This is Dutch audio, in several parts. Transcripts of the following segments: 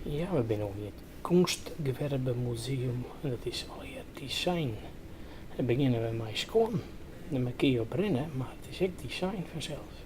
Ja, we zijn ook in het Kunstgewerbemuseum en dat is alweer design. Dan beginnen we met schoon. Dan kun je op rennen, maar het is echt design vanzelf.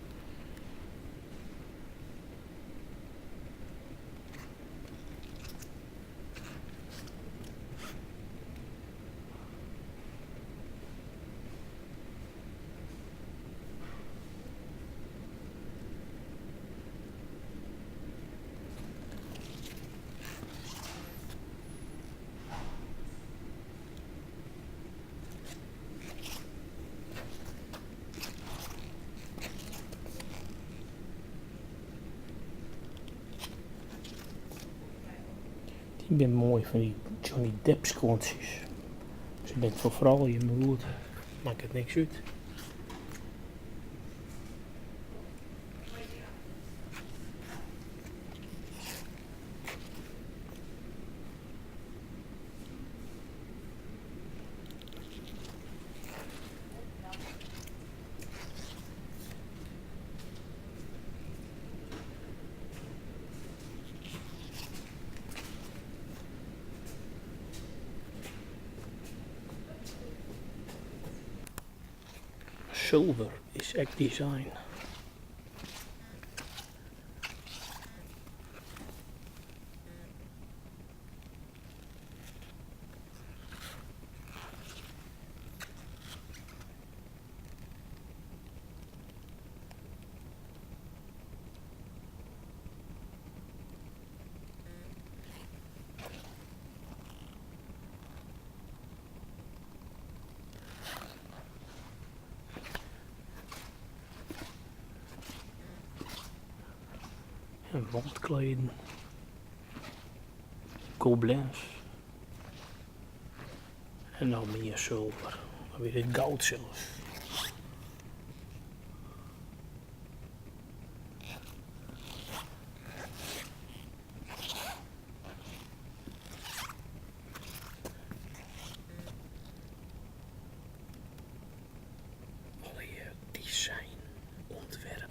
Die ben mooi van die Johnny Depp schoontjes. Ze bent voor vooral je moed, maakt het niks uit. Zilver is echt design. En wandkleden. Koblenz. En nou meer zilver. Dan weer het goud zelfs. Alweer design, ontwerp.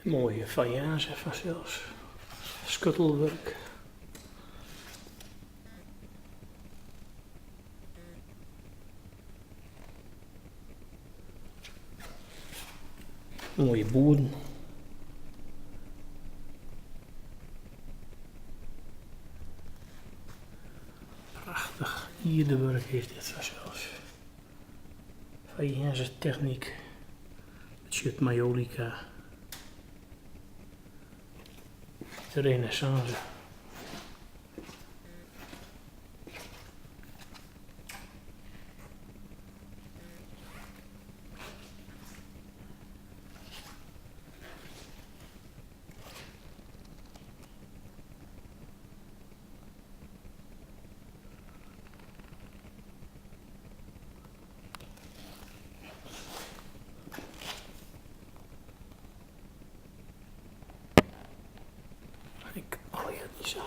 Mooie faïence vanzelfs. Schuttelwerk. Mooie boeren. Prachtig ierdewerk is dit vanzelfs. Faïence techniek. Met majolica. De renaissance. Ik, oh ja, die zo.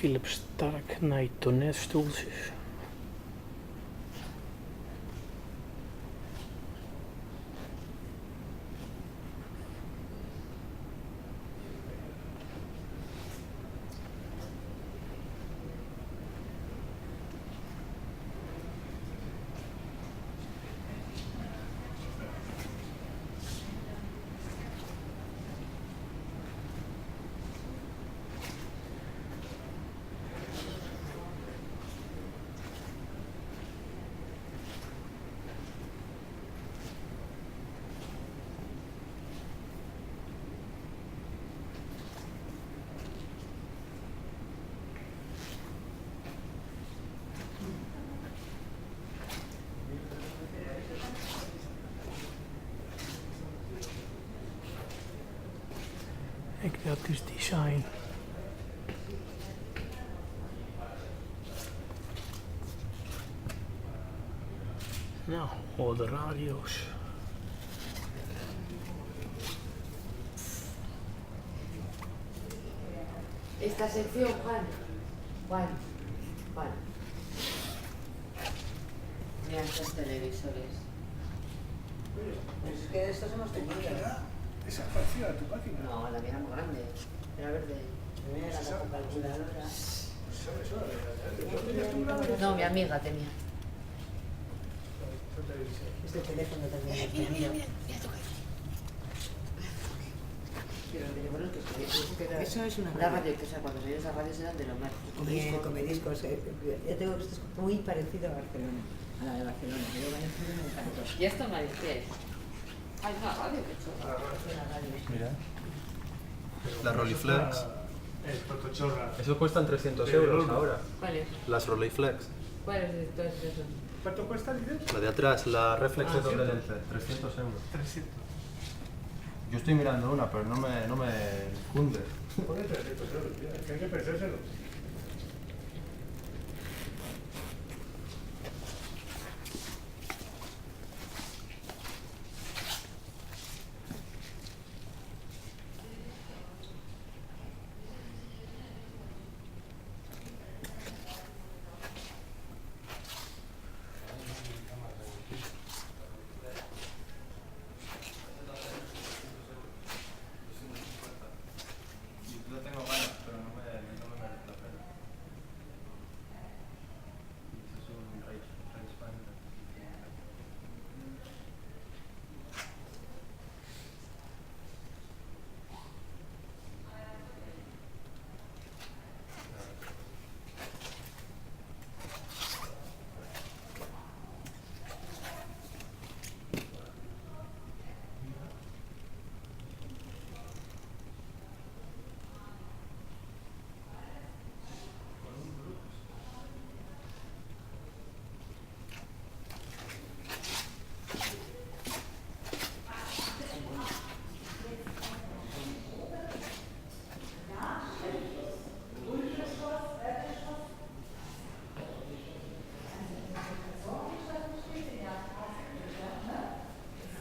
Philips Stark Night toiletstoeltjes. Dat is design. Nou, hoor de radio's. Esta sección, Juan. Mira estos televisores. Es que estos hemos tenido. ¿Esa es parecida a tu página? No, la mía era muy grande. Era verde. Mira la calculadora. No, mi amiga tenía. Este teléfono también es tenido. Eso es una La radio, que o sea, cuando veías la radio eran de los más. Comediscos. Ya tengo que esto es muy parecido a Barcelona, a la de Barcelona. Pero Valencia me encantó. ¿Y esto qué es? Hay una radio, qué chulo. Mira. La Rolleiflex. El protochorra. Eso cuestan 300 euros ahora. ¿Cuál es? Las Rolleiflex. ¿Cuál es eso? ¿Cuánto cuesta, dices? La de atrás, la Reflex de doble lente. 300 euros. 300. Yo estoy mirando una, pero no me cunde. Pone 300 euros, tío. Es que hay que pensárselo. Yo tengo ganas, pero no me merece la pena. Eso es un race fan.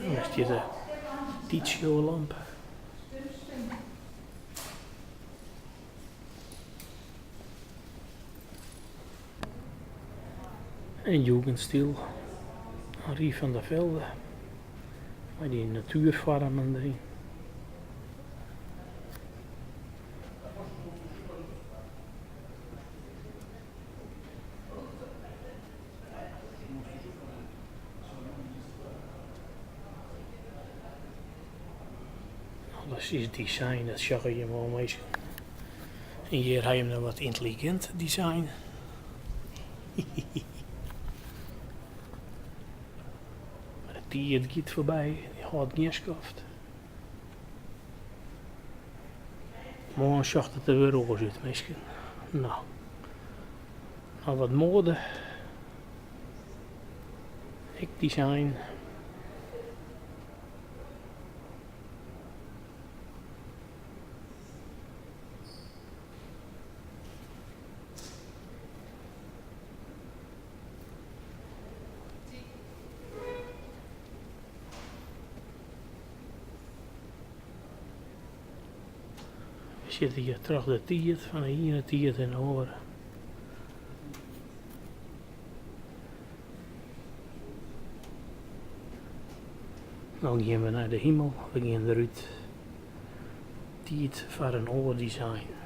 Dan is dit de Titio-lamp. En Jugendstil. Henri van der Velde. Met die natuurfarmen erin. Dat is design, dat zag je wel meestal. En hier heb je hem wat intelligent design. Maar die het gaat voorbij, die gaat geen schaft. Morgen zag het er weer roze uit misschien. Nou wat mode. Ik design. We zitten hier terug de tiert, van de ene tiert en de andere. Nou gaan we naar de hemel, we gaan eruit. Tiert voor een oordesign.